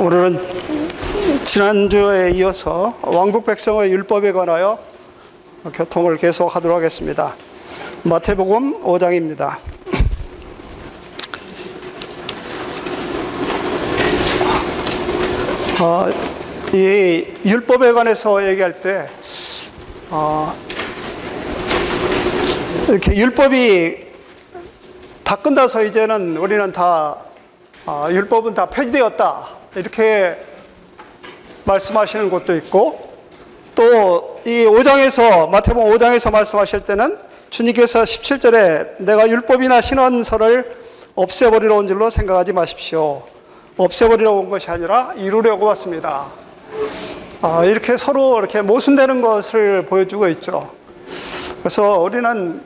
오늘은 지난주에 이어서 왕국 백성의 율법에 관하여 교통을 계속하도록 하겠습니다. 마태복음 5장입니다. 이 율법에 관해서 얘기할 때 이렇게 율법이 다 끝나서 이제는 우리는 다 율법은 다 폐지되었다 이렇게 말씀하시는 곳도 있고, 또 이 5장에서 마태복음 5장에서 말씀하실 때는 주님께서 17절에 내가 율법이나 신원서를 없애버리러 온 줄로 생각하지 마십시오. 없애버리러 온 것이 아니라 이루려고 왔습니다. 이렇게 서로 이렇게 모순되는 것을 보여주고 있죠. 그래서 우리는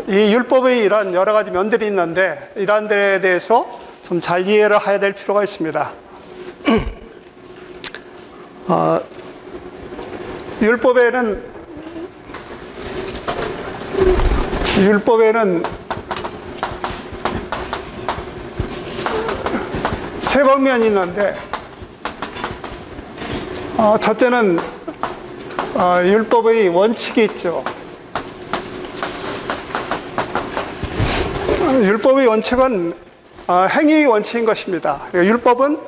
이 율법의 이런 여러 가지 면들이 있는데 이러한 데에 대해서 좀 잘 이해를 해야 될 필요가 있습니다. 율법에는 세 방면이 있는데, 첫째는 율법의 원칙이 있죠. 율법의 원칙은 행위의 원칙인 것입니다. 율법은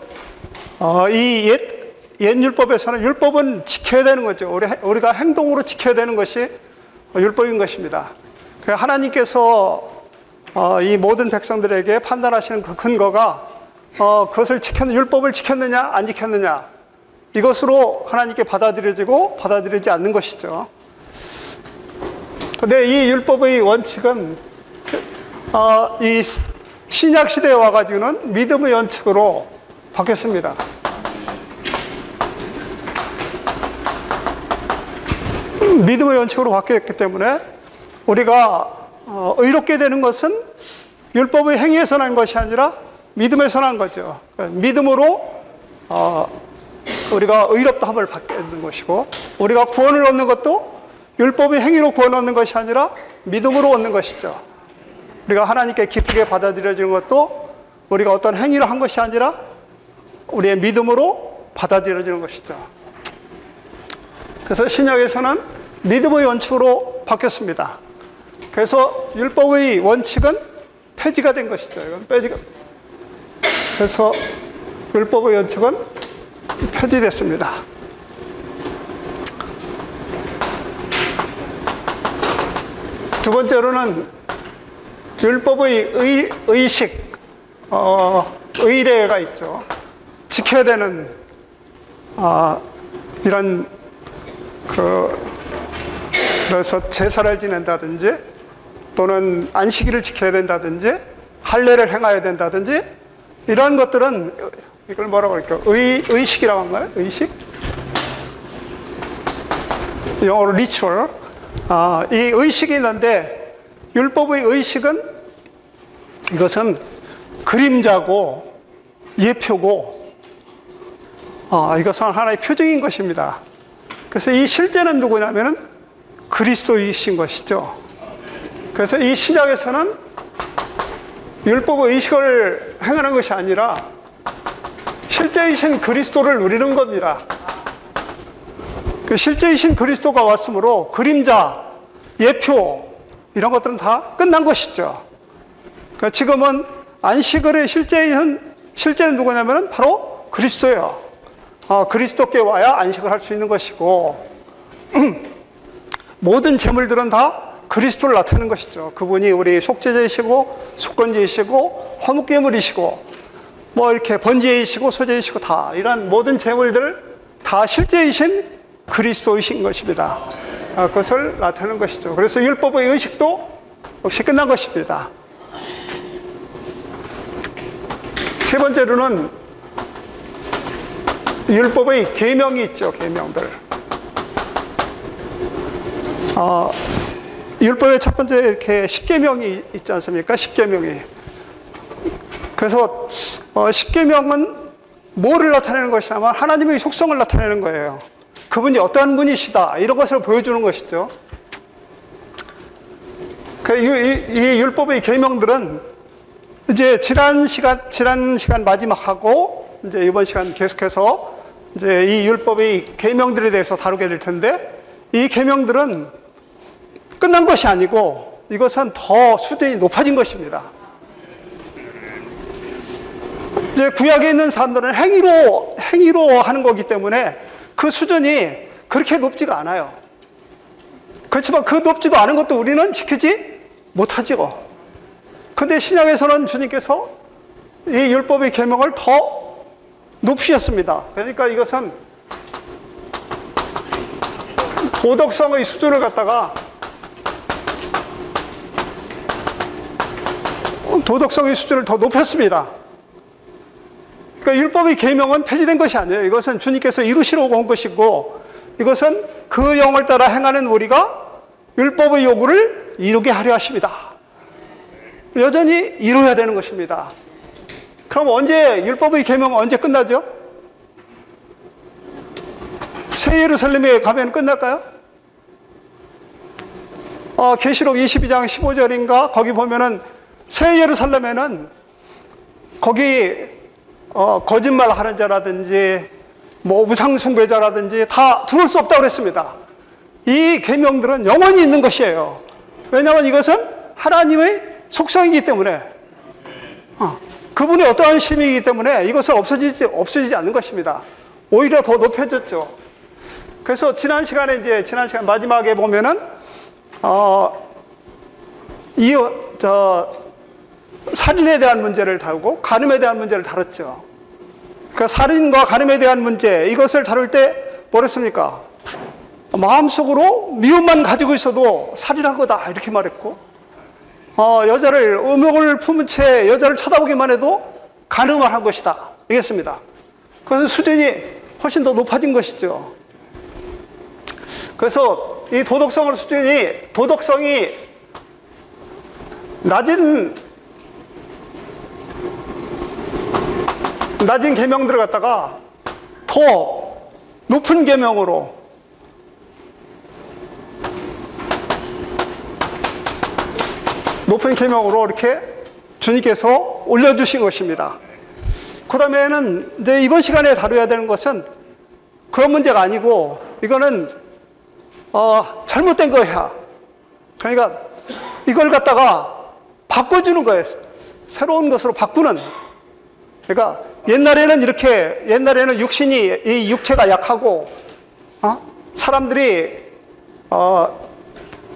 이 옛 율법에서는 율법은 지켜야 되는 거죠. 우리가 행동으로 지켜야 되는 것이 율법인 것입니다. 하나님께서 이 모든 백성들에게 판단하시는 그 근거가 그것을 율법을 지켰느냐 안 지켰느냐, 이것으로 하나님께 받아들여지고 받아들이지 않는 것이죠. 그런데 이 율법의 원칙은 이 신약 시대에 와가지고는 믿음의 원칙으로 바뀌었습니다. 믿음의 원칙으로 바뀌었기 때문에 우리가 의롭게 되는 것은 율법의 행위에서 난 것이 아니라 믿음에서 난 거죠. 믿음으로 우리가 의롭다함을 받게 되는 것이고, 우리가 구원을 얻는 것도 율법의 행위로 구원 얻는 것이 아니라 믿음으로 얻는 것이죠. 우리가 하나님께 기쁘게 받아들여지는 것도 우리가 어떤 행위를 한 것이 아니라 우리의 믿음으로 받아들여지는 것이죠. 그래서 신약에서는 믿음의 원칙으로 바뀌었습니다. 그래서 율법의 원칙은 폐지가 된 것이죠. 그래서 율법의 원칙은 폐지됐습니다. 두 번째로는 율법의 의식, 의례가 있죠. 지켜야 되는 이런 그래서 제사를 지낸다든지, 또는 안식일을 지켜야 된다든지, 할례를 행해야 된다든지, 이런 것들은 이걸 뭐라고 할까요? 의식이라고 한가요? 의식? 영어로 리추얼. 이 의식이 있는데, 율법의 의식은 이것은 그림자고 예표고, 이것은 하나의 표징인 것입니다. 그래서 이 실제는 누구냐면은 그리스도이신 것이죠. 그래서 이 신약에서는 율법의 의식을 행하는 것이 아니라 실제이신 그리스도를 누리는 겁니다. 그 실제이신 그리스도가 왔으므로 그림자, 예표, 이런 것들은 다 끝난 것이죠. 그러니까 지금은 안식일의 실제는 누구냐면 바로 그리스도예요. 그리스도께 와야 안식을 할 수 있는 것이고, 모든 제물들은 다 그리스도를 나타내는 것이죠. 그분이 우리 속죄제이시고 속건제이시고 화목제물이시고 뭐 이렇게 번제이시고 소제이시고 다 이런 모든 제물들 다 실제이신 그리스도이신 것입니다. 그것을 나타내는 것이죠. 그래서 율법의 의식도 역시 끝난 것입니다. 세 번째로는 율법의 계명이 있죠. 계명들. 율법의 첫 번째 이렇게 10계명이 있지 않습니까? 10계명이. 그래서 10계명은 뭐를 나타내는 것이냐면 하나님의 속성을 나타내는 거예요. 그분이 어떠한 분이시다, 이런 것을 보여주는 것이죠. 이 율법의 계명들은 이제 지난 시간 마지막하고 이제 이번 시간 계속해서 이제 이 율법의 계명들에 대해서 다루게 될 텐데, 이 계명들은 끝난 것이 아니고 이것은 더 수준이 높아진 것입니다. 이제 구약에 있는 사람들은 행위로 하는 거기 때문에 그 수준이 그렇게 높지가 않아요. 그렇지만 그 높지도 않은 것도 우리는 지키지 못하지요. 근데 신약에서는 주님께서 이 율법의 계명을 더 높이셨습니다. 그러니까 이것은 도덕성의 수준을 갖다가 도덕성의 수준을 더 높였습니다. 그러니까 율법의 계명은 폐지된 것이 아니에요. 이것은 주님께서 이루시려고 온 것이고, 이것은 그 영을 따라 행하는 우리가 율법의 요구를 이루게 하려 하십니다. 여전히 이루어야 되는 것입니다. 그럼 언제 율법의 계명은 언제 끝나죠? 새 예루살렘에 가면 끝날까요? 계시록 22장 15절인가 거기 보면은 새 예루살렘에는 거기 거짓말 하는 자라든지 뭐 우상 숭배자라든지 다 들어올 수 없다고 그랬습니다. 이 계명들은 영원히 있는 것이에요. 왜냐하면 이것은 하나님의 속성이기 때문에, 그분의 어떠한 심이기 때문에 이것은 없어지지 않는 것입니다. 오히려 더 높여졌죠. 그래서 지난 시간 마지막에 보면은 살인에 대한 문제를 다루고 간음에 대한 문제를 다뤘죠. 그러니까 살인과 간음에 대한 문제, 이것을 다룰 때 뭐랬습니까? 마음속으로 미움만 가지고 있어도 살인한 거다 이렇게 말했고, 여자를 음욕을 품은 채 여자를 쳐다보기만 해도 간음을 한 것이다 이랬습니다. 그래서 수준이 훨씬 더 높아진 것이죠. 그래서 이 도덕성이 낮은 계명들을 갖다가 더 높은 계명으로 이렇게 주님께서 올려주신 것입니다. 그 다음에는 이제 이번 시간에 다뤄야 되는 것은 그런 문제가 아니고, 이거는 잘못된 거야. 그러니까 이걸 갖다가 바꿔주는 거예요. 새로운 것으로 바꾸는. 그러니까 옛날에는 이 육체가 약하고, 사람들이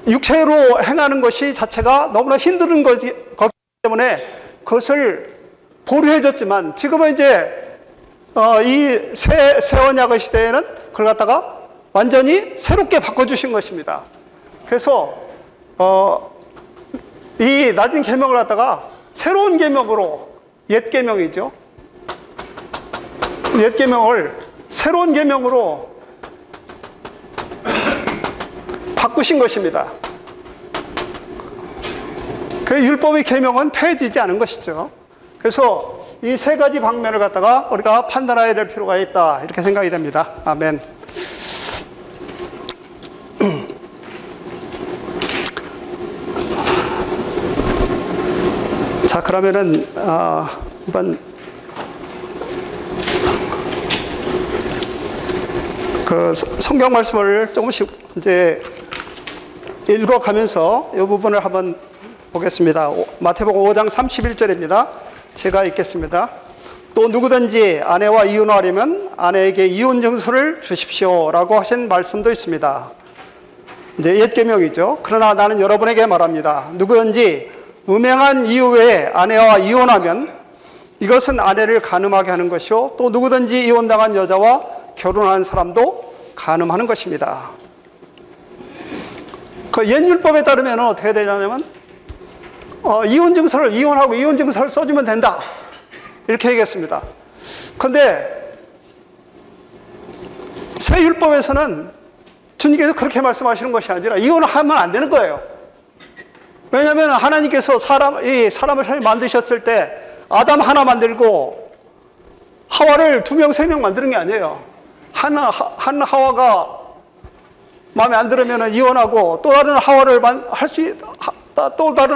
육체로 행하는 것이 자체가 너무나 힘든 거기 때문에 그것을 보류해줬지만, 지금은 이제 이 새 언약의 시대에는 그걸 갖다가 완전히 새롭게 바꿔주신 것입니다. 그래서 이 낮은 계명을 갖다가 새로운 계명으로, 옛 계명이죠. 옛 계명을 새로운 계명으로 바꾸신 것입니다. 그 율법의 계명은 폐해지지 않은 것이죠. 그래서 이 세 가지 방면을 갖다가 우리가 판단해야 될 필요가 있다 이렇게 생각이 됩니다. 아멘. 자, 그러면은 한번 그 성경 말씀을 조금씩 이제 읽어가면서 이 부분을 한번 보겠습니다. 마태복음 5장 31절입니다. 제가 읽겠습니다. 또 누구든지 아내와 이혼하려면 아내에게 이혼 증서를 주십시오 라고 하신 말씀도 있습니다. 이제 옛 계명이죠. 그러나 나는 여러분에게 말합니다. 누구든지 음행한 이유 외에 아내와 이혼하면 이것은 아내를 간음하게 하는 것이요, 또 누구든지 이혼당한 여자와 결혼한 사람도 간음하는 것입니다. 그 옛 율법에 따르면 어떻게 되냐면 이혼하고 이혼 증서를 써주면 된다 이렇게 얘기했습니다. 그런데 새 율법에서는 주님께서 그렇게 말씀하시는 것이 아니라 이혼을 하면 안 되는 거예요. 왜냐하면 하나님께서 사람을 만드셨을 때 아담 하나 만들고 하와를 2명, 3명 만드는 게 아니에요. 한 하와가 마음에 안 들으면 이혼하고 또 다른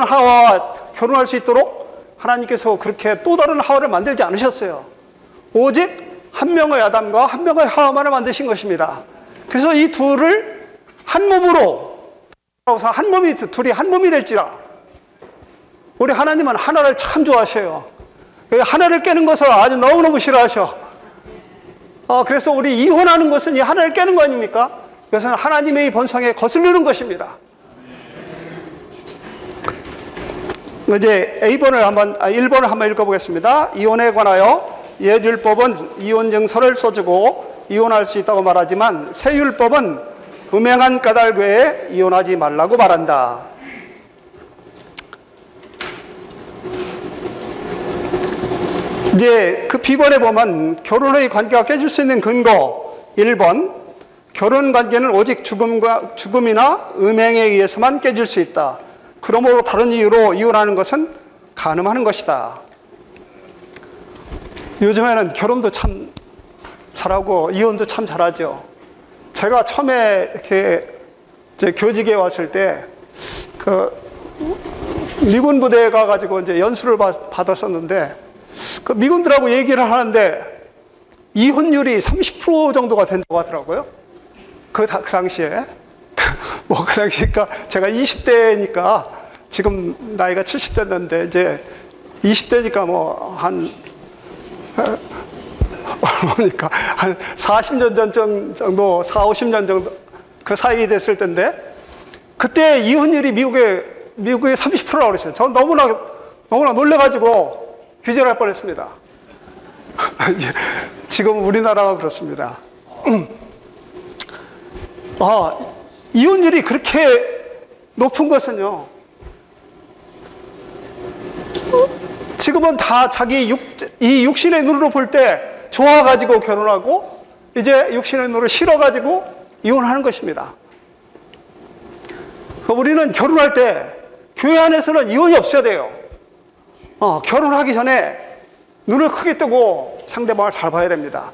하와와 결혼할 수 있도록 하나님께서 그렇게 또 다른 하와를 만들지 않으셨어요. 오직 한 명의 아담과 한 명의 하와만을 만드신 것입니다. 그래서 이 둘을 한 몸으로, 한 몸이, 둘이 한 몸이 될지라. 우리 하나님은 하나를 참 좋아하셔요. 하나를 깨는 것을 아주 너무너무 싫어하셔. 그래서 우리 이혼하는 것은 이 하나를 깨는 거 아닙니까? 그것은 하나님의 본성에 거슬리는 것입니다. 이제 1번을 한번 읽어보겠습니다. 이혼에 관하여 옛 율법은 이혼 증서를 써주고 이혼할 수 있다고 말하지만 새 율법은 음행한 까닭 외에 이혼하지 말라고 말한다. 이제 그 비번에 보면 결혼의 관계가 깨질 수 있는 근거 1번, 결혼 관계는 오직 죽음이나 음행에 의해서만 깨질 수 있다. 그러므로 다른 이유로 이혼하는 것은 간음하는 것이다. 요즘에는 결혼도 참 잘하고 이혼도 참 잘하죠. 제가 처음에 이렇게 이제 교직에 왔을 때 그 미군 부대에 가가지고 이제 연수를 받았었는데 그 미군들하고 얘기를 하는데 이혼율이 30% 정도가 된다고 하더라고요. 그 당시에. 뭐 그 당시니까 제가 20대니까 지금 나이가 70대인데 이제 20대니까 뭐 한 얼마니까 한 40년 전 정도, 50년 정도 그 사이 됐을 텐데 그때 이혼율이 미국에 30%라고 그랬어요. 전 너무나 놀래가지고 기절할 뻔했습니다. 지금 우리나라가 그렇습니다. 이혼율이 그렇게 높은 것은요, 지금은 다 자기 이 육신의 눈으로 볼 때 좋아가지고 결혼하고 이제 육신의 눈으로 싫어가지고 이혼하는 것입니다. 우리는 결혼할 때 교회 안에서는 이혼이 없어야 돼요. 결혼하기 전에 눈을 크게 뜨고 상대방을 잘 봐야 됩니다.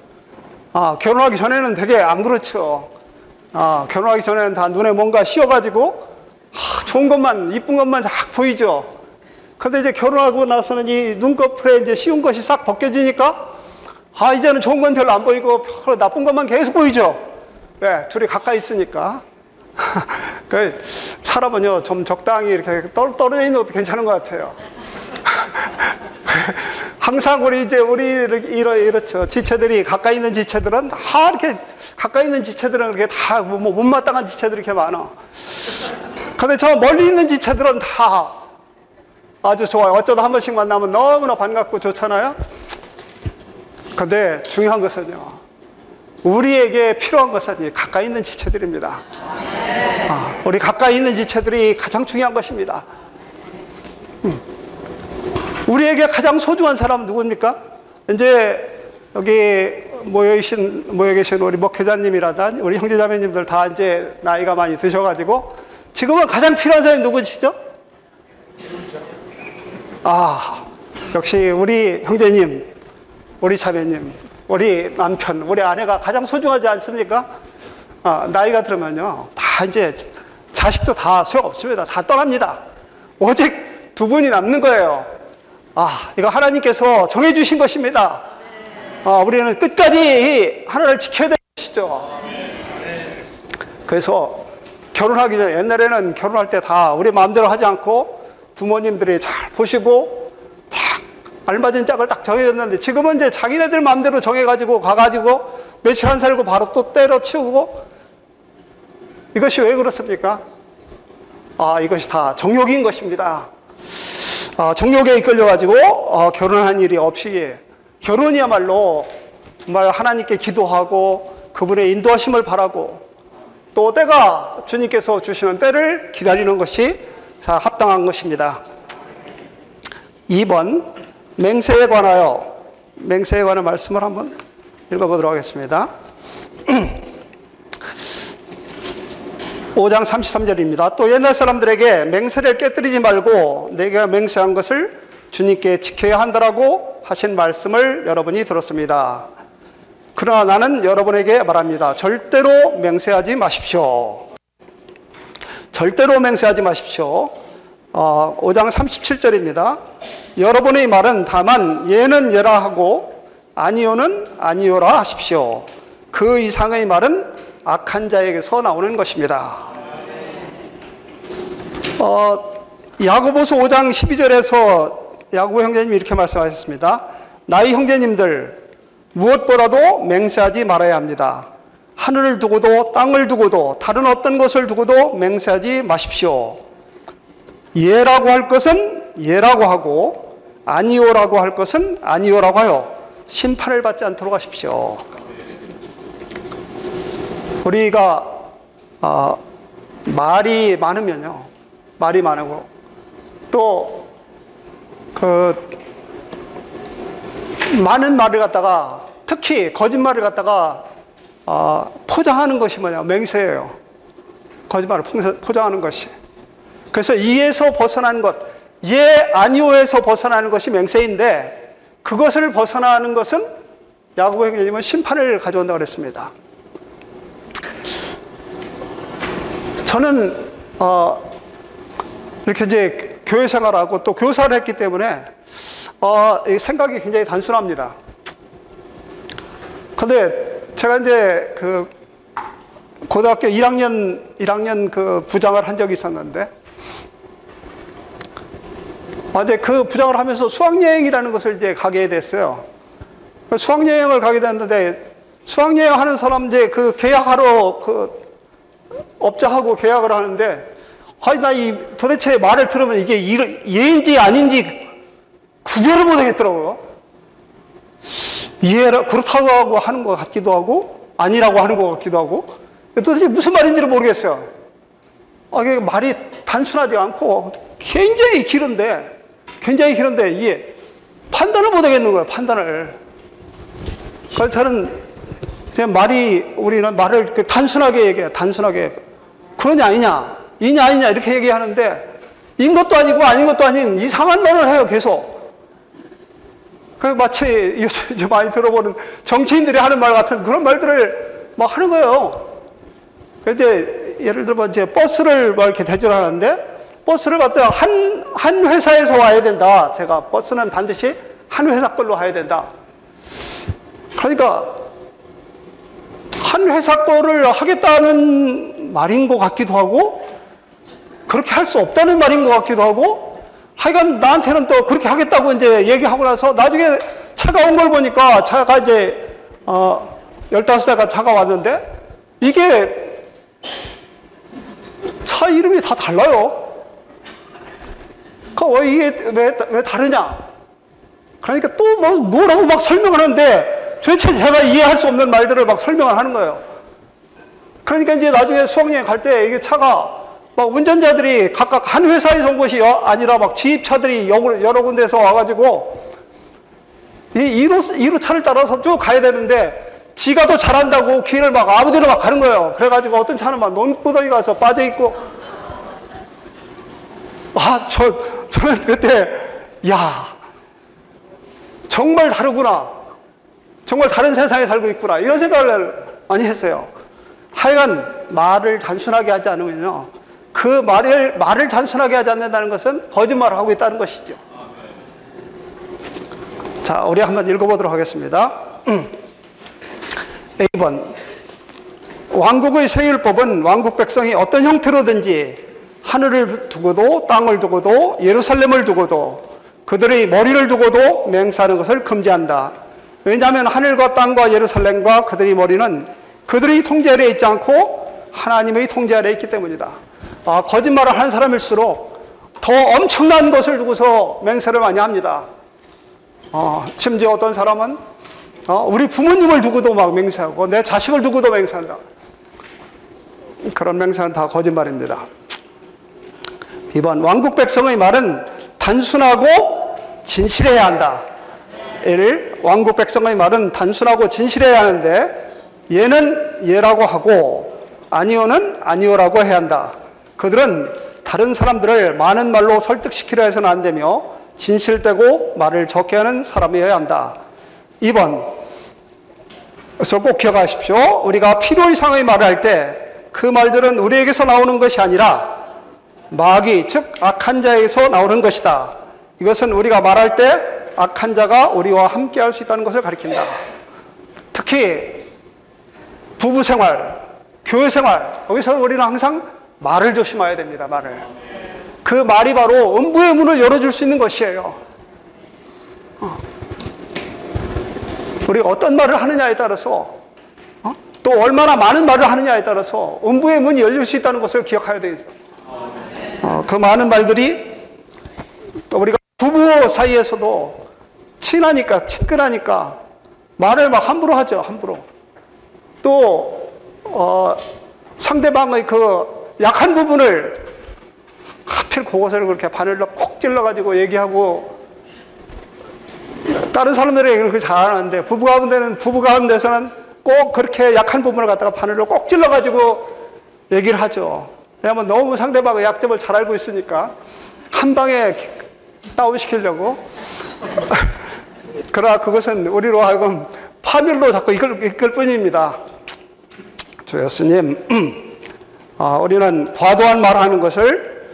결혼하기 전에는 되게 안 그렇죠. 결혼하기 전에는 다 눈에 뭔가 씌워가지고 좋은 것만, 이쁜 것만 쫙 보이죠. 근데 이제 결혼하고 나서는 이 눈꺼풀에 이제 씌운 것이 싹 벗겨지니까 이제는 좋은 건 별로 안 보이고 별로 나쁜 것만 계속 보이죠. 네, 둘이 가까이 있으니까. 사람은요, 좀 적당히 이렇게 떨어져 있는 것도 괜찮은 것 같아요. 항상 이렇죠. 지체들이 가까이 있는 지체들은 다 이렇게 가까이 있는 지체들은 그렇게 다 못마땅한 지체들이 이렇게 많아. 근데 저 멀리 있는 지체들은 다 아주 좋아요. 어쩌다 한 번씩 만나면 너무나 반갑고 좋잖아요. 근데 중요한 것은요, 우리에게 필요한 것은 가까이 있는 지체들입니다. 우리 가까이 있는 지체들이 가장 중요한 것입니다. 우리에게 가장 소중한 사람은 누굽니까? 이제 여기 모여 계신 우리 목회자님이라든 우리 형제자매님들 다 이제 나이가 많이 드셔가지고 지금은 가장 필요한 사람이 누구시죠? 역시 우리 형제님, 우리 자매님, 우리 남편, 우리 아내가 가장 소중하지 않습니까? 나이가 들으면요, 다 이제 자식도 다 소용없습니다. 다 떠납니다. 오직 두 분이 남는 거예요. 이거 하나님께서 정해주신 것입니다. 우리는 끝까지 하나를 지켜야 되는 것이죠. 그래서 결혼하기 전에, 옛날에는 결혼할 때 다 우리 마음대로 하지 않고 부모님들이 잘 보시고 딱 알맞은 짝을 딱 정해줬는데 지금은 이제 자기네들 마음대로 정해가지고 가가지고 며칠 안 살고 바로 또 때려치우고, 이것이 왜 그렇습니까? 이것이 다 정욕인 것입니다. 정욕에 이끌려가지고 결혼한 일이 없이, 결혼이야말로 정말 하나님께 기도하고 그분의 인도하심을 바라고 또 때가 주님께서 주시는 때를 기다리는 것이 합당한 것입니다. 2번, 맹세에 관한 말씀을 한번 읽어보도록 하겠습니다. 5장 33절입니다. 또 옛날 사람들에게 맹세를 깨뜨리지 말고 내가 맹세한 것을 주님께 지켜야 한다라고 하신 말씀을 여러분이 들었습니다. 그러나 나는 여러분에게 말합니다. 절대로 맹세하지 마십시오. 절대로 맹세하지 마십시오. 5장 37절입니다. 여러분의 말은 다만 예는 예라 하고 아니요는 아니요라 하십시오. 그 이상의 말은 악한 자에게서 나오는 것입니다. 야고보서 5장 12절에서 야고보 형제님이 이렇게 말씀하셨습니다. 나의 형제님들, 무엇보다도 맹세하지 말아야 합니다. 하늘을 두고도 땅을 두고도 다른 어떤 것을 두고도 맹세하지 마십시오. 예라고 할 것은 예라고 하고 아니오라고 할 것은 아니오라고 하여 심판을 받지 않도록 하십시오. 우리가 말이 많으면요, 말이 많고 또 많은 말을 갖다가, 특히 거짓말을 갖다가 포장하는 것이 뭐냐, 맹세예요. 거짓말을 포장하는 것이. 그래서 이에서 벗어나는 것, 예 아니오에서 벗어나는 것이 맹세인데, 그것을 벗어나는 것은 야고보 형제님은 심판을 가져온다고 그랬습니다. 저는 이렇게 이제 교회 생활하고 또 교사를 했기 때문에 생각이 굉장히 단순합니다. 근데 제가 이제 그 고등학교 1학년 그 부장을 한 적이 있었는데, 이제 그 부장을 하면서 수학여행이라는 것을 이제 가게 됐어요. 수학여행을 가게 됐는데, 수학여행 하는 사람 이제 그 계약하러 그 업자하고 계약을 하는데, 나 도대체 말을 들으면 이게 예인지 아닌지 구별을 못 하겠더라고요. 그렇다고 하고 하는 것 같기도 하고, 아니라고 하는 것 같기도 하고, 도대체 무슨 말인지를 모르겠어요. 이게 말이 단순하지 않고 굉장히 길은데, 이게 판단을 못 하겠는 거예요, 판단을. 그래서 저는 우리는 말을 단순하게 얘기해요, 단순하게. 그러냐, 아니냐, 이냐, 아니냐, 이렇게 얘기하는데, 인 것도 아니고 아닌 것도 아닌 이상한 말을 해요, 계속. 마치 요즘 많이 들어보는 정치인들이 하는 말 같은 그런 말들을 막 하는 거예요. 이제 예를 들어 이제 버스를 막 이렇게 대절하는데, 버스를 갖다가 한 회사에서 와야 된다. 제가 버스는 반드시 한 회사 걸로 와야 된다. 그러니까 한 회사 거를 하겠다는 말인 것 같기도 하고, 그렇게 할 수 없다는 말인 것 같기도 하고, 하여간 나한테는 또 그렇게 하겠다고 이제 얘기하고 나서 나중에 차가 온 걸 보니까, 차가 이제 15대가 차가 왔는데, 이게 차 이름이 다 달라요. 이게 왜 다르냐? 그러니까 또 뭐라고 막 설명을 하는데, 도대체 제가 이해할 수 없는 말들을 막 설명을 하는 거예요. 그러니까 이제 나중에 수학여행 갈 때 이게 차가 막 운전자들이 각각 한 회사에서 온 것이 아니라 막 지입차들이 여러 군데서 와가지고 이 2루 차를 따라서 쭉 가야 되는데, 지가 더 잘한다고 길을 막 아무데나 막 가는 거예요. 그래가지고 어떤 차는 막 논구덩이 가서 빠져있고, 저는 그때, 정말 다르구나. 정말 다른 세상에 살고 있구나. 이런 생각을 많이 했어요. 하여간 말을 단순하게 하지 않으면요, 그 말을 단순하게 하지 않는다는 것은 거짓말을 하고 있다는 것이죠. 자, 우리 한번 읽어보도록 하겠습니다. A번, 왕국의 세율법은 왕국 백성이 어떤 형태로든지 하늘을 두고도 땅을 두고도 예루살렘을 두고도 그들의 머리를 두고도 맹세하는 것을 금지한다. 왜냐하면 하늘과 땅과 예루살렘과 그들의 머리는 그들의 통제 아래에 있지 않고 하나님의 통제 아래에 있기 때문이다. 거짓말을 하는 사람일수록 더 엄청난 것을 두고서 맹세를 많이 합니다. 심지어 어떤 사람은 우리 부모님을 두고도 막 맹세하고 내 자식을 두고도 맹세한다. 그런 맹세는 다 거짓말입니다. 2번, 왕국 백성의 말은 단순하고 진실해야 한다. 1. 왕국 백성의 말은 단순하고 진실해야 하는데, 예는 예라고 하고 아니오는 아니오라고 해야 한다. 그들은 다른 사람들을 많은 말로 설득시키려 해서는 안 되며 진실되고 말을 적게 하는 사람이어야 한다. 2번, 그래서 꼭 기억하십시오. 우리가 필요 이상의 말을 할 때 그 말들은 우리에게서 나오는 것이 아니라 마귀, 즉 악한 자에게서 나오는 것이다. 이것은 우리가 말할 때 악한 자가 우리와 함께 할 수 있다는 것을 가리킨다. 특히 부부 생활, 교회 생활, 여기서 우리는 항상 말을 조심해야 됩니다. 말을. 그 말이 바로 음부의 문을 열어줄 수 있는 것이에요. 우리가 어떤 말을 하느냐에 따라서, 또 얼마나 많은 말을 하느냐에 따라서 음부의 문이 열릴 수 있다는 것을 기억해야 되죠. 그 많은 말들이 또 우리가 부부 사이에서도 친하니까, 친근하니까 말을 막 함부로 하죠. 함부로. 또 상대방의 그 약한 부분을 하필 그것을 그렇게 바늘로 콕 찔러가지고 얘기하고, 다른 사람들이 그렇게 잘하는데 부부 가운데서는 꼭 그렇게 약한 부분을 갖다가 바늘로 꼭 찔러가지고 얘기를 하죠. 왜냐하면 너무 상대방의 약점을 잘 알고 있으니까 한 방에 다운시키려고. 그러나 그것은 우리로 하여금 파멸로 자꾸 이끌 뿐입니다. 주 예수님, 우리는 과도한 말하는 것을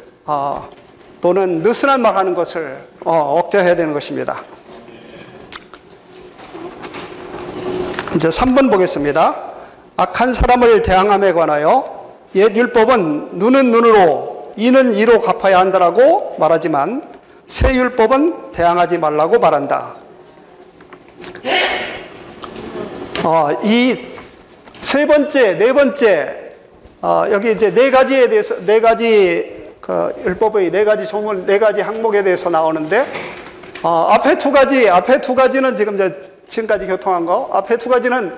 또는 느슨한 말하는 것을 억제해야 되는 것입니다. 이제 3번 보겠습니다. 악한 사람을 대항함에 관하여 옛 율법은 눈은 눈으로 이는 이로 갚아야 한다라고 말하지만 새 율법은 대항하지 말라고 말한다. 이 세 번째, 네 번째, 여기 이제 네 가지에 대해서, 네 가지 그 율법의 네 가지 조문, 네 가지 항목에 대해서 나오는데, 앞에 두 가지는 지금까지 교통한 거, 앞에 두 가지는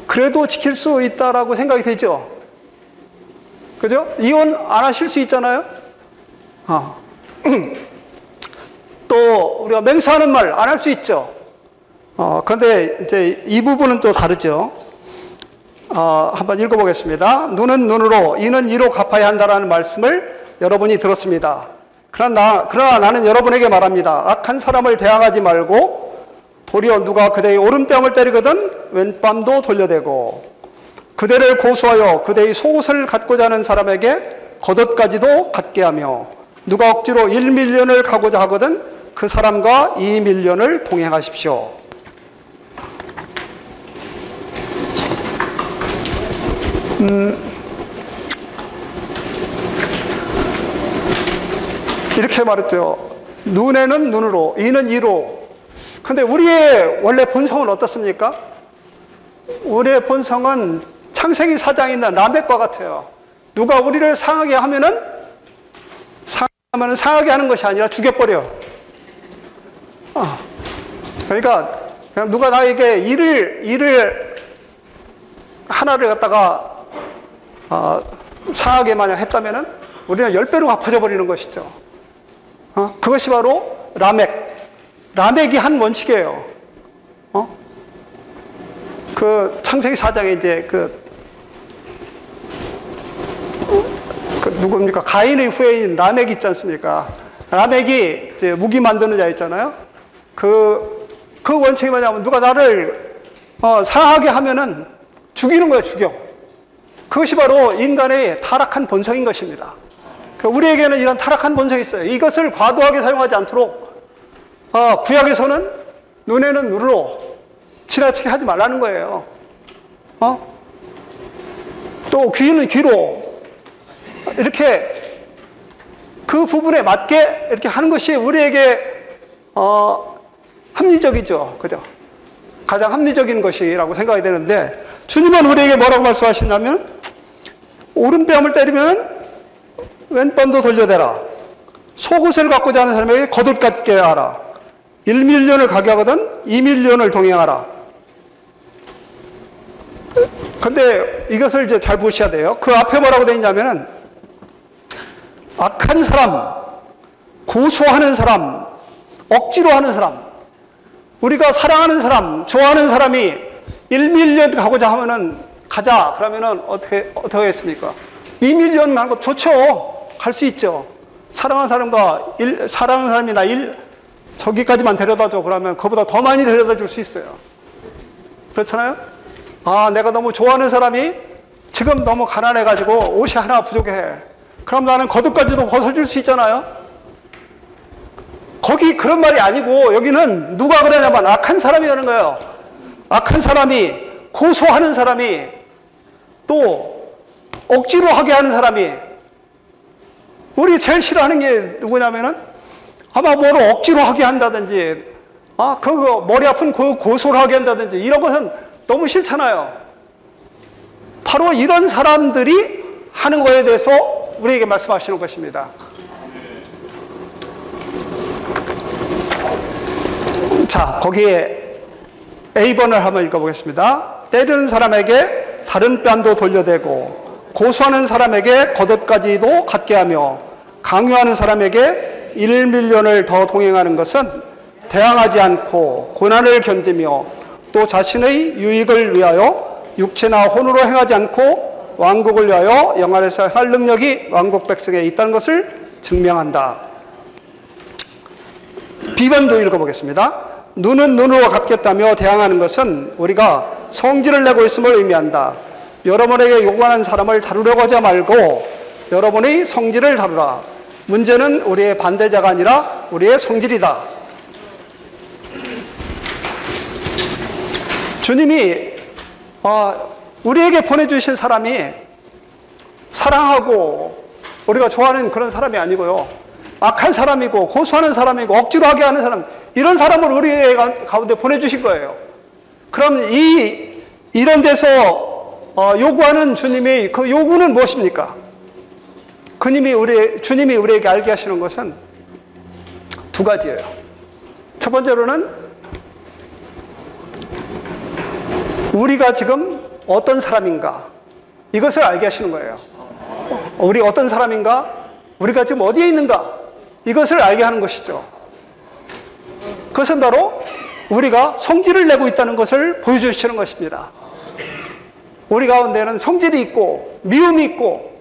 그래도 지킬 수 있다라고 생각이 되죠. 그죠? 이혼 안 하실 수 있잖아요? 또, 우리가 맹세하는 말 안 할 수 있죠. 그런데 이제 이 부분은 또 다르죠. 한번 읽어보겠습니다. 눈은 눈으로, 이는 이로 갚아야 한다라는 말씀을 여러분이 들었습니다. 그러나 나는 여러분에게 말합니다. 악한 사람을 대항하지 말고 도리어 누가 그대의 오른뺨을 때리거든 왼뺨도 돌려대고 그대를 고소하여 그대의 속옷을 갖고자 하는 사람에게 겉옷까지도 갖게 하며 누가 억지로 1밀리언을 가고자 하거든 그 사람과 2밀리언을 동행하십시오. 이렇게 말했죠. 눈에는 눈으로, 이는 이로. 근데 우리의 원래 본성은 어떻습니까? 우리의 본성은 창세기 4장에 있는 라멕과 같아요. 누가 우리를 상하게 하면은 상하게 하는 것이 아니라 죽여버려. 그러니까 그냥 누가 나에게 일을 하나를 갖다가 상하게 만약 했다면은 우리는 10배로 갚아져 버리는 것이죠. 그것이 바로 라멕이 한 원칙이에요. 그 창세기 4장에 이제 누굽니까? 가인의 후예인 라멕이 있지 않습니까? 라멕이 이제 무기 만드는 자 있잖아요. 그 원칙이 뭐냐면 누가 나를 상하게 하면은 죽이는 거예요, 죽여. 그것이 바로 인간의 타락한 본성인 것입니다. 우리에게는 이런 타락한 본성이 있어요. 이것을 과도하게 사용하지 않도록 구약에서는 눈에는 눈으로 지나치게 하지 말라는 거예요. 또 귀는 귀로 이렇게 그 부분에 맞게 이렇게 하는 것이 우리에게 합리적이죠. 그죠? 가장 합리적인 것이라고 생각이 되는데 주님은 우리에게 뭐라고 말씀하시냐면 오른뺨을 때리면 왼뺨도 돌려대라. 속옷을 갖고자 하는 사람에게 겉옷 갖게 하라. 1밀리언을 가게 하거든 2밀리언을 동행하라. 근데 이것을 이제 잘 보셔야 돼요. 그 앞에 뭐라고 되어 있냐면은 악한 사람, 고소하는 사람, 억지로 하는 사람, 우리가 사랑하는 사람, 좋아하는 사람이 1밀리언 가고자 하면은 가자. 그러면은 어떻게 하겠습니까? 2밀리언 가는 거 좋죠. 갈 수 있죠. 사랑하는 사람이 나 저기까지만 데려다 줘. 그러면 그보다 더 많이 데려다 줄 수 있어요. 그렇잖아요? 내가 너무 좋아하는 사람이 지금 너무 가난해가지고 옷이 하나 부족해. 그럼 나는 겉옷까지도 벗어줄 수 있잖아요? 거기 그런 말이 아니고 여기는 누가 그러냐면 악한 사람이 하는 거예요. 악한 사람이, 고소하는 사람이, 또 억지로 하게 하는 사람이. 우리 제일 싫어하는 게 누구냐면은 아마 뭐를 억지로 하게 한다든지, 그거 머리 아픈 고소를 하게 한다든지, 이런 것은 너무 싫잖아요. 바로 이런 사람들이 하는 거에 대해서 우리에게 말씀하시는 것입니다. 자, 거기에 A번을 한번 읽어보겠습니다. 때리는 사람에게 다른 뺨도 돌려대고, 고소하는 사람에게 겉옷까지도 갖게 하며, 강요하는 사람에게 일밀련을 더 동행하는 것은 대항하지 않고 고난을 견디며 또 자신의 유익을 위하여 육체나 혼으로 행하지 않고 왕국을 위하여 영안에서 할 능력이 왕국 백성에 있다는 것을 증명한다. B번도 읽어보겠습니다. 눈은 눈으로 갚겠다며 대항하는 것은 우리가 성질을 내고 있음을 의미한다. 여러분에게 요구하는 사람을 다루려고 하지 말고 여러분의 성질을 다루라. 문제는 우리의 반대자가 아니라 우리의 성질이다. 주님이 우리에게 보내주신 사람이 사랑하고 우리가 좋아하는 그런 사람이 아니고요, 악한 사람이고 고소하는 사람이고 억지로 하게 하는 사람, 이런 사람을 우리 가운데 보내주신 거예요. 그럼 이런 데서 요구하는 주님의 그 요구는 무엇입니까? 주님이 우리에게 알게 하시는 것은 두 가지예요. 첫 번째로는 우리가 지금 어떤 사람인가, 이것을 알게 하시는 거예요. 우리가 어떤 사람인가, 우리가 지금 어디에 있는가, 이것을 알게 하는 것이죠. 그것은 바로 우리가 성질을 내고 있다는 것을 보여주시는 것입니다. 우리 가운데는 성질이 있고 미움이 있고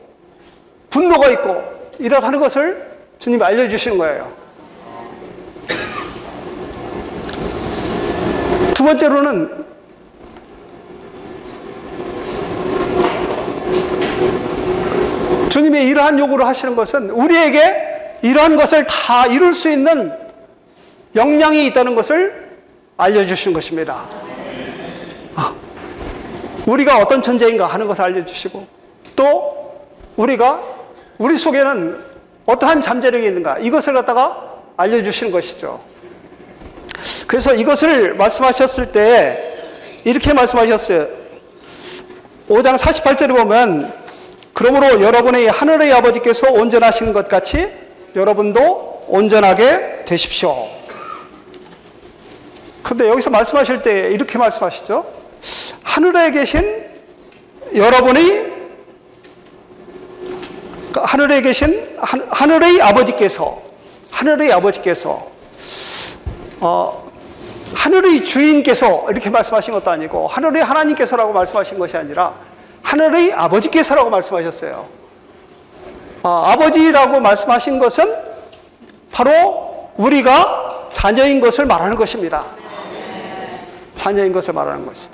분노가 있고 이렇다는 것을 주님이 알려주시는 거예요. 두 번째로는 주님이 이러한 요구를 하시는 것은 우리에게 이러한 것을 다 이룰 수 있는 역량이 있다는 것을 알려주시는 것입니다. 우리가 어떤 존재인가 하는 것을 알려주시고, 또 우리 속에는 어떠한 잠재력이 있는가, 이것을 갖다가 알려주시는 것이죠. 그래서 이것을 말씀하셨을 때 이렇게 말씀하셨어요. 5장 48절에 보면, 그러므로 여러분의 하늘의 아버지께서 온전하신 것 같이 여러분도 온전하게 되십시오. 그런데 여기서 말씀하실 때 이렇게 말씀하시죠. 하늘에 계신 하늘의 아버지께서 하늘의 주인께서 이렇게 말씀하신 것도 아니고, 하늘의 하나님께서라고 말씀하신 것이 아니라 하늘의 아버지께서라고 말씀하셨어요. 아버지라고 말씀하신 것은 바로 우리가 자녀인 것을 말하는 것입니다. 자녀인 것을 말하는 것이죠.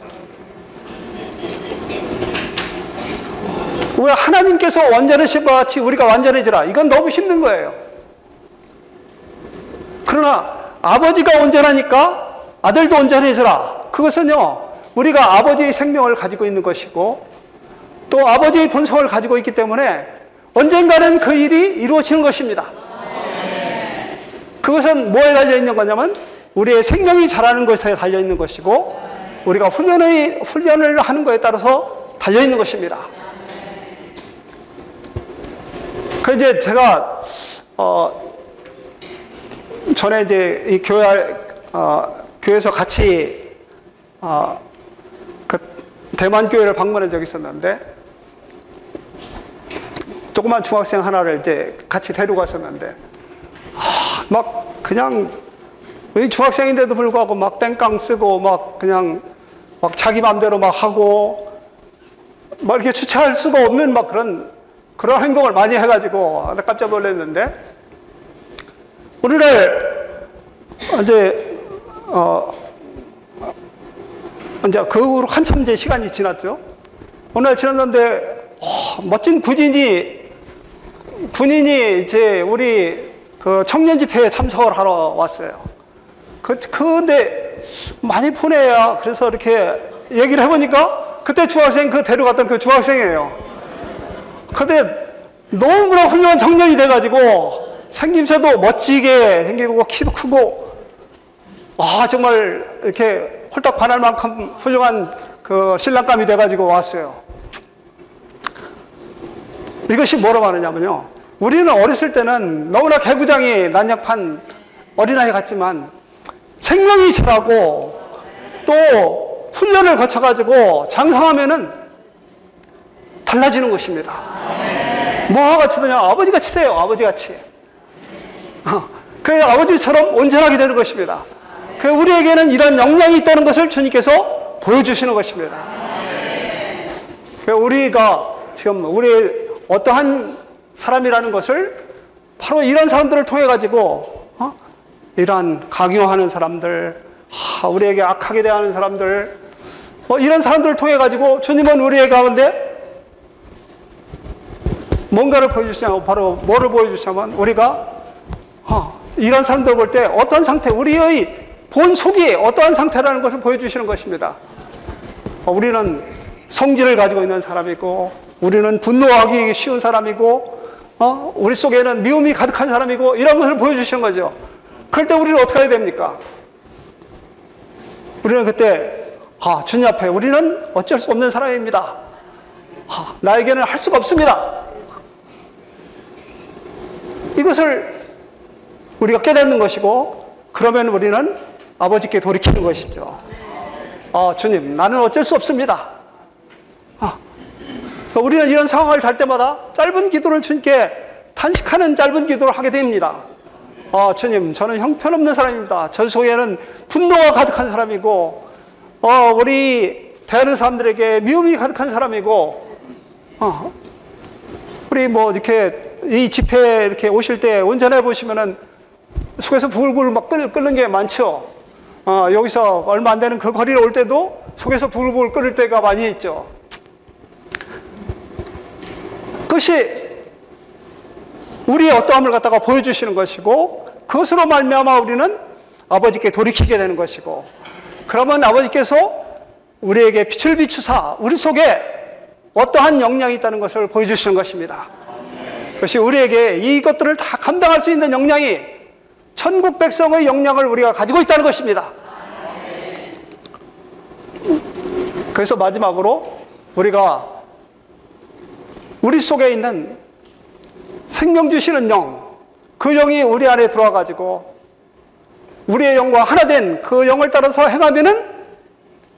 우리 하나님께서 완전하신 것 같이 우리가 완전해지라, 이건 너무 힘든 거예요. 그러나 아버지가 온전하니까 아들도 온전해지라, 그것은요, 우리가 아버지의 생명을 가지고 있는 것이고 또 아버지의 본성을 가지고 있기 때문에 언젠가는 그 일이 이루어지는 것입니다. 그것은 뭐에 달려있는 거냐면 우리의 생명이 자라는 것에 달려있는 것이고, 우리가 훈련을 하는 것에 따라서 달려있는 것입니다. 그 이제 제가 전에 이제 이 교회에서 같이 그 대만 교회를 방문한 적이 있었는데, 조그만 중학생 하나를 이제 같이 데리고 갔었는데, 막 그냥 중학생인데도 불구하고 막 땡깡 쓰고 막 그냥 막 자기 마음대로 막 하고 막 이렇게 주체할 수가 없는 막 그런 행동을 많이 해가지고 깜짝 놀랐는데, 오늘날 이제 그 후로 한참 이제 시간이 지났죠. 오늘 지났는데 멋진 군인이 이제 우리 그 청년 집회에 참석을 하러 왔어요. 근데 많이 푸네요. 그래서 이렇게 얘기를 해보니까 그때 중학생 그 데려갔던 그 중학생이에요. 근데 너무나 훌륭한 청년이 돼가지고 생김새도 멋지게 생기고 키도 크고 정말 이렇게 홀딱 반할 만큼 훌륭한 그 신랑감이 돼가지고 왔어요. 이것이 뭐라고 하느냐면요, 우리는 어렸을 때는 너무나 개구장이 난장판 어린아이 같지만 생명이 자라고 또 훈련을 거쳐가지고 장성하면은 달라지는 것입니다. 뭐와 같이 되냐? 아버지같이 돼요. 아버지같이. 그래서 아버지처럼 온전하게 되는 것입니다. 우리에게는 이런 역량이 있다는 것을 주님께서 보여주시는 것입니다. 우리가 지금 우리 어떠한 사람이라는 것을 바로 이런 사람들을 통해 가지고 이러한 강요하는 사람들, 우리에게 악하게 대하는 사람들, 이런 사람들을 통해 가지고 주님은 우리의 가운데 뭔가를 보여주시냐면, 바로 뭐를 보여주시냐면, 우리가 이런 사람들을 볼 때 어떤 상태, 우리의 본 속이 어떠한 상태라는 것을 보여주시는 것입니다. 우리는 성질을 가지고 있는 사람이고, 우리는 분노하기 쉬운 사람이고, 우리 속에는 미움이 가득한 사람이고, 이런 것을 보여주시는 거죠. 그럴 때 우리는 어떻게 해야 됩니까? 우리는 그때 주님 앞에 우리는 어쩔 수 없는 사람입니다. 나에게는 할 수가 없습니다. 이것을 우리가 깨닫는 것이고, 그러면 우리는 아버지께 돌이키는 것이죠. 주님, 나는 어쩔 수 없습니다. 우리는 이런 상황을 갈 때마다 짧은 기도를 주님께 탄식하는 짧은 기도를 하게 됩니다. 주님, 저는 형편없는 사람입니다. 저 속에는 분노가 가득한 사람이고, 우리 대하는 사람들에게 미움이 가득한 사람이고, 우리 이렇게 이 집회에 이렇게 오실 때 운전해 보시면은 속에서 부글부글 막 끓는 게 많죠. 여기서 얼마 안 되는 그 거리를 올 때도 속에서 부글부글 끓을 때가 많이 있죠. 그것이 우리의 어떠함을 갖다가 보여주시는 것이고, 그것으로 말미암아 우리는 아버지께 돌이키게 되는 것이고, 그러면 아버지께서 우리에게 빛을 비추사 우리 속에 어떠한 역량이 있다는 것을 보여주시는 것입니다. 그것이 우리에게 이것들을 다 감당할 수 있는 역량이, 천국 백성의 역량을 우리가 가지고 있다는 것입니다. 그래서 마지막으로 우리가 우리 속에 있는 생명 주시는 영, 그 영이 우리 안에 들어와 가지고 우리의 영과 하나 된 그 영을 따라서 행하면은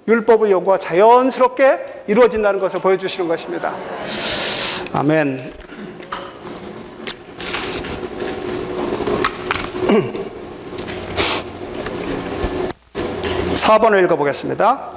율법의 요구가 자연스럽게 이루어진다는 것을 보여주시는 것입니다. 아멘. 4번을 읽어보겠습니다.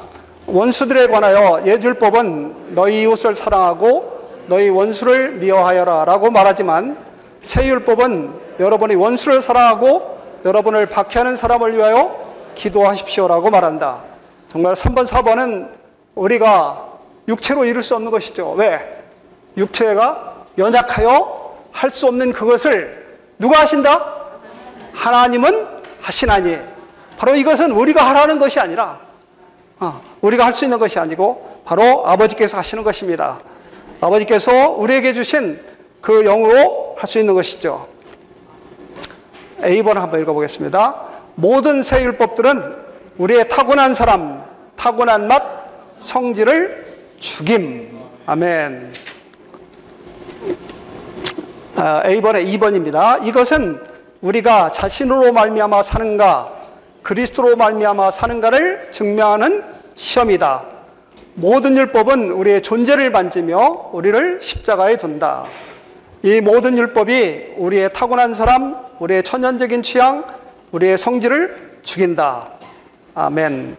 원수들에 관하여 옛 율법은 너희 이웃을 사랑하고 너희 원수를 미워하여라 라고 말하지만, 새 율법은 여러분이 원수를 사랑하고 여러분을 박해하는 사람을 위하여 기도하십시오 라고 말한다. 정말 3번, 4번은 우리가 육체로 이룰 수 없는 것이죠. 왜? 육체가 연약하여 할 수 없는 그것을 누가 하신다? 하나님은 하시나니. 바로 이것은 우리가 하라는 것이 아니라, 우리가 할 수 있는 것이 아니고 바로 아버지께서 하시는 것입니다. 아버지께서 우리에게 주신 그 영으로 할 수 있는 것이죠. A번 한번 읽어보겠습니다. 모든 새 율법들은 우리의 타고난 사람, 타고난 맛, 성질을 죽임. 아멘. A번의 2번입니다. 이것은 우리가 자신으로 말미암아 사는가, 그리스도로 말미암아 사는가를 증명하는 시험이다. 모든 율법은 우리의 존재를 만지며 우리를 십자가에 둔다. 이 모든 율법이 우리의 타고난 사람, 우리의 천연적인 취향, 우리의 성질을 죽인다. 아멘.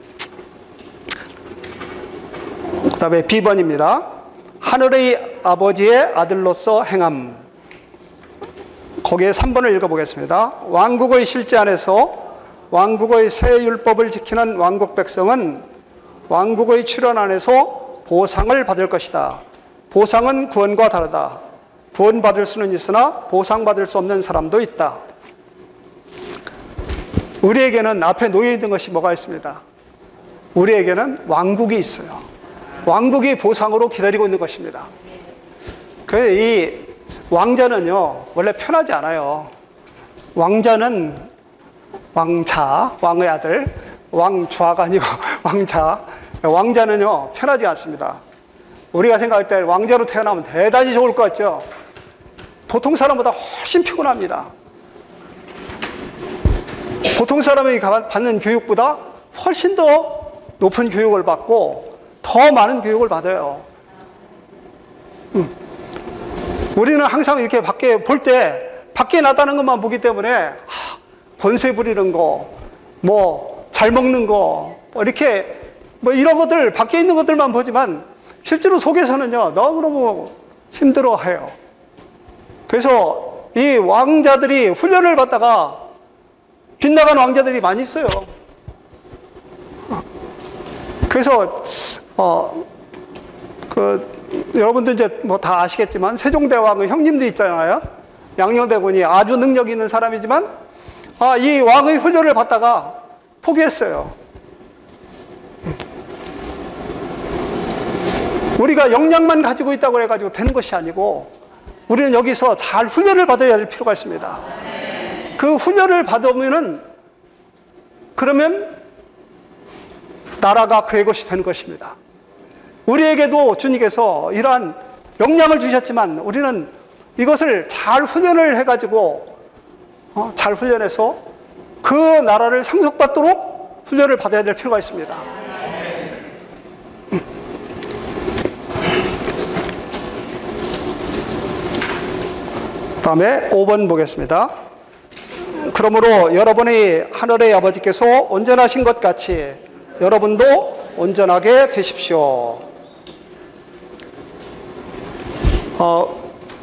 그 다음에 B번입니다. 하늘의 아버지의 아들로서 행함. 거기에 3번을 읽어보겠습니다. 왕국의 실제 안에서 왕국의 새 율법을 지키는 왕국 백성은 왕국의 출현 안에서 보상을 받을 것이다. 보상은 구원과 다르다. 구원받을 수는 있으나 보상받을 수 없는 사람도 있다. 우리에게는 앞에 놓여 있는 것이 뭐가 있습니다. 우리에게는 왕국이 있어요. 왕국이 보상으로 기다리고 있는 것입니다. 그래서 이 왕자는요, 원래 편하지 않아요. 왕자는 왕자, 왕의 아들, 왕좌가 아니고 왕자. 왕자는요, 편하지 않습니다. 우리가 생각할 때 왕자로 태어나면 대단히 좋을 것 같죠? 보통 사람보다 훨씬 피곤합니다. 보통 사람이 받는 교육보다 훨씬 더 높은 교육을 받고 더 많은 교육을 받아요. 우리는 항상 이렇게 밖에 볼 때 밖에 나타나는 것만 보기 때문에 권세 부리는 거, 뭐 잘 먹는 거, 이렇게 뭐 이런 것들 밖에 있는 것들만 보지만 실제로 속에서는요 너무너무 힘들어해요. 그래서 이 왕자들이 훈련을 받다가 빗나간 왕자들이 많이 있어요. 그래서 여러분들 이제 뭐 다 아시겠지만 세종대왕의 형님도 있잖아요. 양녕대군이 아주 능력 있는 사람이지만 이 왕의 훈련을 받다가 포기했어요. 우리가 역량만 가지고 있다고 해가지고 되는 것이 아니고 우리는 여기서 잘 훈련을 받아야 될 필요가 있습니다. 그 훈련을 받으면은 그러면 나라가 그의 것이 되는 것입니다. 우리에게도 주님께서 이러한 역량을 주셨지만 우리는 이것을 잘 훈련을 해가지고 잘 훈련해서 그 나라를 상속받도록 훈련을 받아야 될 필요가 있습니다. 다음에 5번 보겠습니다. 그러므로 여러분이 하늘의 아버지께서 온전하신 것 같이 여러분도 온전하게 되십시오.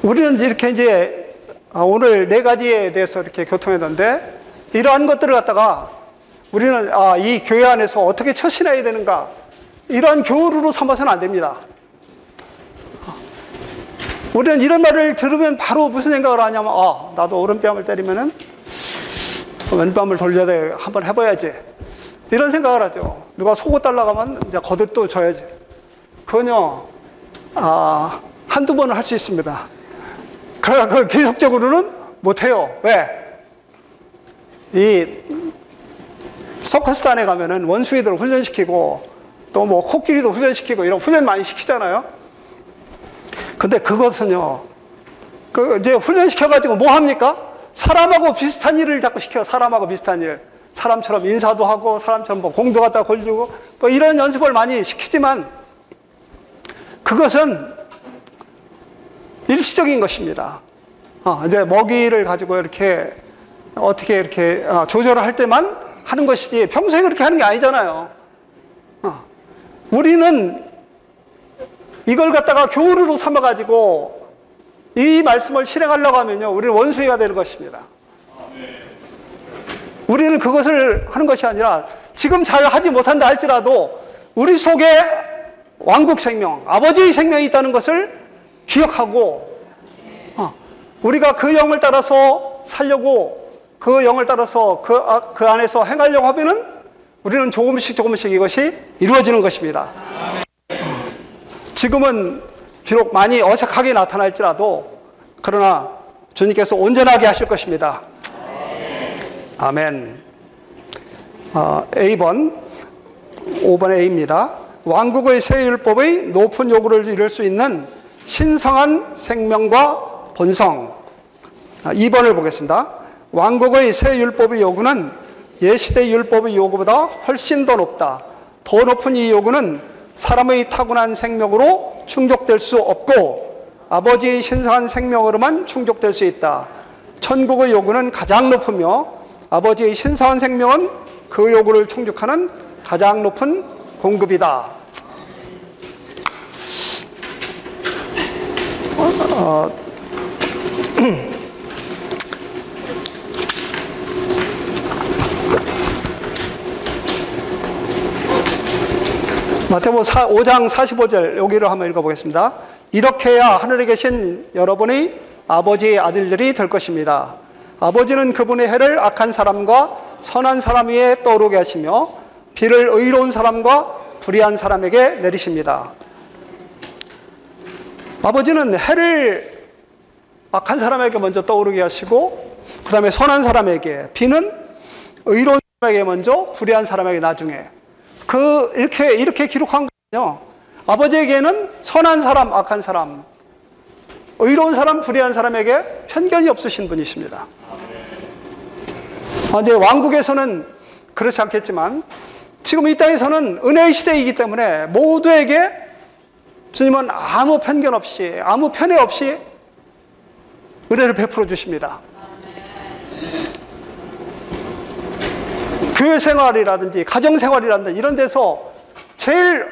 우리는 이렇게 이제 오늘 4가지에 대해서 이렇게 교통했는데 이러한 것들을 갖다가 우리는 이 교회 안에서 어떻게 처신해야 되는가 이러한 교류로 삼아서는 안 됩니다. 우리는 이런 말을 들으면 바로 무슨 생각을 하냐면 나도 오른뺨을 때리면은 왼뺨을 돌려야 돼. 한번 해봐야지. 이런 생각을 하죠. 누가 속옷 달라고 하면 이제 거듭도 줘야지. 그건요 한두 번은 할 수 있습니다. 그러나 그 계속적으로는 못해요. 왜? 이 서커스단에 가면은 원숭이들을 훈련시키고 또 뭐 코끼리도 훈련시키고 이런 훈련 많이 시키잖아요. 근데 그것은요 이제 훈련시켜가지고 뭐 합니까? 사람하고 비슷한 일을 자꾸 시켜요. 사람하고 비슷한 일. 사람처럼 인사도 하고 사람처럼 뭐 공도 갖다 걸리고 뭐 이런 연습을 많이 시키지만 그것은 일시적인 것입니다. 이제 먹이를 가지고 이렇게 어떻게 이렇게 조절을 할 때만 하는 것이지 평소에 그렇게 하는 게 아니잖아요. 우리는 이걸 갖다가 교류로 삼아가지고 이 말씀을 실행하려고 하면요 우리는 원수가 되는 것입니다. 우리는 그것을 하는 것이 아니라 지금 잘 하지 못한다 할지라도 우리 속에 왕국 생명, 아버지의 생명이 있다는 것을 기억하고 우리가 그 영을 따라서 살려고 그 영을 따라서 그 안에서 행하려고 하면은 우리는 조금씩 이것이 이루어지는 것입니다. 지금은 비록 많이 어색하게 나타날지라도 그러나 주님께서 온전하게 하실 것입니다. 아멘. A번 5번 A입니다. 왕국의 새 율법의 높은 요구를 이룰 수 있는 신성한 생명과 본성. 2번을 보겠습니다. 왕국의 새 율법의 요구는 예시대 율법의 요구보다 훨씬 더 높다. 더 높은 이 요구는 사람의 타고난 생명으로 충족될 수 없고 아버지의 신성한 생명으로만 충족될 수 있다. 천국의 요구는 가장 높으며 아버지의 신성한 생명은 그 요구를 충족하는 가장 높은 공급이다. 마태복음 5장 45절 여기를 한번 읽어보겠습니다. 이렇게 해야 하늘에 계신 여러분의 아버지의 아들들이 될 것입니다. 아버지는 그분의 해를 악한 사람과 선한 사람 위에 떠오르게 하시며 비를 의로운 사람과 불의한 사람에게 내리십니다. 아버지는 해를 악한 사람에게 먼저 떠오르게 하시고 그 다음에 선한 사람에게, 비는 의로운 사람에게 먼저, 불의한 사람에게 나중에. 이렇게 기록한 거예요. 아버지에게는 선한 사람, 악한 사람, 의로운 사람, 불의한 사람에게 편견이 없으신 분이십니다. 이제 왕국에서는 그렇지 않겠지만 지금 이 땅에서는 은혜의 시대이기 때문에 모두에게 주님은 아무 편견 없이, 아무 편애 없이 은혜를 베풀어 주십니다. 교회 생활이라든지 가정 생활이라든지 이런 데서 제일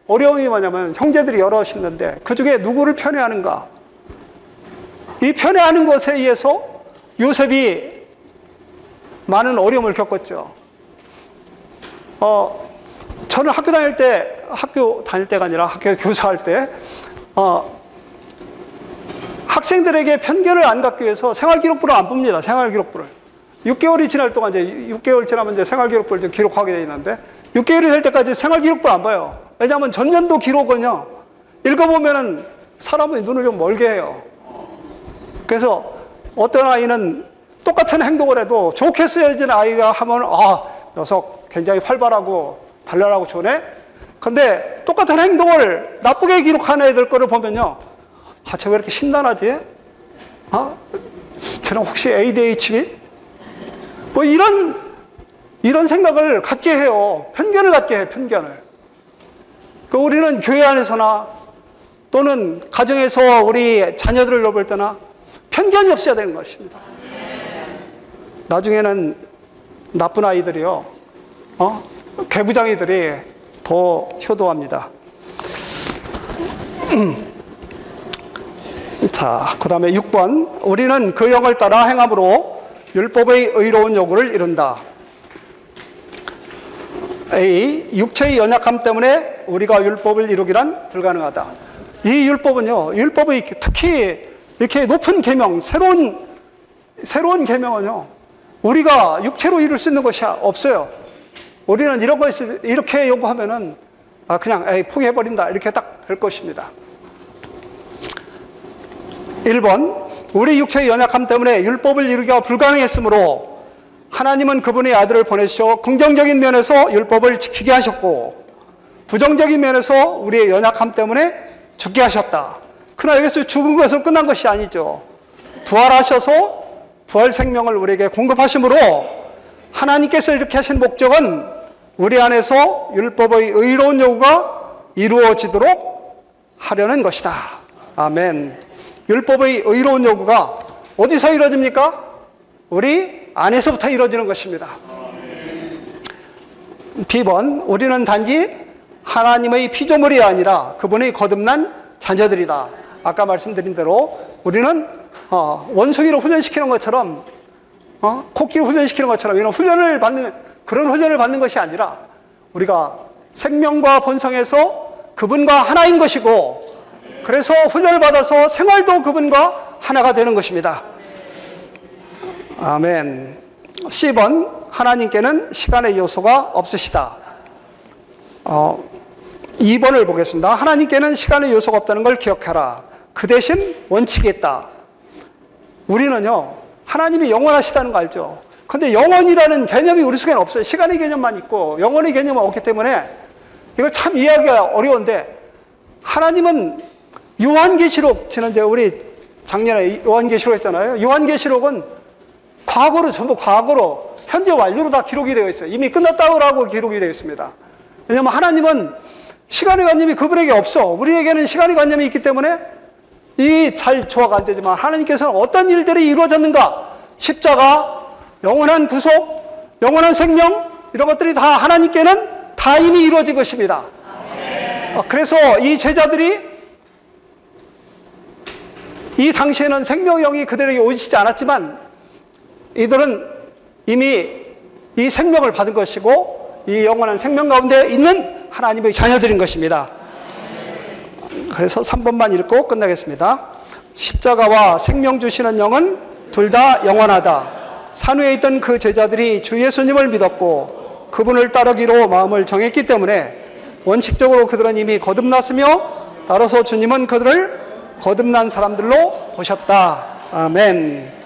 어려움이 뭐냐면 형제들이 여럿이 있는데 그 중에 누구를 편애하는가. 이 편애하는 것에 의해서 요셉이 많은 어려움을 겪었죠. 저는 학교 다닐 때가 아니라 학교 교사할 때 학생들에게 편견을 안 갖기 위해서 생활기록부를 안 봅니다. 생활기록부를. 6개월이 지날 동안, 이제 6개월 지나면 이제 생활기록부를 좀 기록하게 되어 있는데 6개월이 될 때까지 생활기록부를 안 봐요. 왜냐하면 전년도 기록은요, 읽어보면은 사람의 눈을 좀 멀게 해요. 그래서 어떤 아이는 똑같은 행동을 해도 좋게 쓰여진 아이가 하면, 녀석 굉장히 활발하고 발랄하고 좋네? 근데 똑같은 행동을 나쁘게 기록한 애들 거를 보면요, 쟤 왜 이렇게 심란하지? 쟤는 혹시 ADHD? 뭐 이런 생각을 갖게 해요. 편견을 갖게 해요, 편견을. 우리는 교회 안에서나 또는 가정에서 우리 자녀들을 돌볼 때나 편견이 없어야 되는 것입니다. 나중에는 나쁜 아이들이요, 개구장이들이 더 효도합니다. 자, 그 다음에 6번. 우리는 그 영을 따라 행함으로 율법의 의로운 요구를 이룬다. A. 육체의 연약함 때문에 우리가 율법을 이루기란 불가능하다. 이 율법은요, 율법의 특히 이렇게 높은 계명, 새로운 계명은요, 우리가 육체로 이룰 수 있는 것이 없어요. 우리는 이런 것을 이렇게 요구하면은 그냥 포기해버린다, 이렇게 딱 될 것입니다. 1번. 우리 육체의 연약함 때문에 율법을 이루기가 불가능했으므로 하나님은 그분의 아들을 보내셔 긍정적인 면에서 율법을 지키게 하셨고 부정적인 면에서 우리의 연약함 때문에 죽게 하셨다. 그러나 여기서 죽은 것은 끝난 것이 아니죠. 부활하셔서 부활 생명을 우리에게 공급하심으로 하나님께서 이렇게 하신 목적은 우리 안에서 율법의 의로운 요구가 이루어지도록 하려는 것이다. 아멘. 율법의 의로운 요구가 어디서 이루어집니까? 우리 안에서부터 이루어지는 것입니다. B번. 우리는 단지 하나님의 피조물이 아니라 그분의 거듭난 자녀들이다. 아까 말씀드린 대로 우리는 원숭이를 훈련시키는 것처럼, 코끼리 훈련시키는 것처럼 이런 그런 훈련을 받는 것이 아니라 우리가 생명과 본성에서 그분과 하나인 것이고, 그래서 훈련을 받아서 생활도 그분과 하나가 되는 것입니다. 아멘. C번. 하나님께는 시간의 요소가 없으시다. 2번을 보겠습니다. 하나님께는 시간의 요소가 없다는 걸 기억해라. 그 대신 원칙이 있다. 우리는요, 하나님이 영원하시다는 거 알죠? 근데 영원이라는 개념이 우리 속에는 없어요. 시간의 개념만 있고 영원의 개념은 없기 때문에 이걸 참 이해하기가 어려운데, 하나님은 요한계시록, 지난주에 우리 작년에 요한계시록 했잖아요. 요한계시록은 전부 과거로, 현재 완료로 다 기록이 되어 있어요. 이미 끝났다고 기록이 되어 있습니다. 왜냐하면 하나님은 시간의 관념이 그분에게 없어. 우리에게는 시간의 관념이 있기 때문에 잘 조화가 안 되지만 하나님께서는 어떤 일들이 이루어졌는가, 십자가, 영원한 구속, 영원한 생명, 이런 것들이 다 하나님께는 다 이미 이루어진 것입니다. 그래서 이 제자들이 이 당시에는 생명의 그들에게 오시지 않았지만 이들은 이미 이 생명을 받은 것이고 이 영원한 생명 가운데 있는 하나님의 자녀들인 것입니다. 그래서 3번만 읽고 끝나겠습니다. 십자가와 생명 주시는 영은 둘 다 영원하다. 산 위에 있던 그 제자들이 주 예수님을 믿었고 그분을 따르기로 마음을 정했기 때문에 원칙적으로 그들은 이미 거듭났으며 따라서 주님은 그들을 거듭난 사람들로 보셨다. 아멘.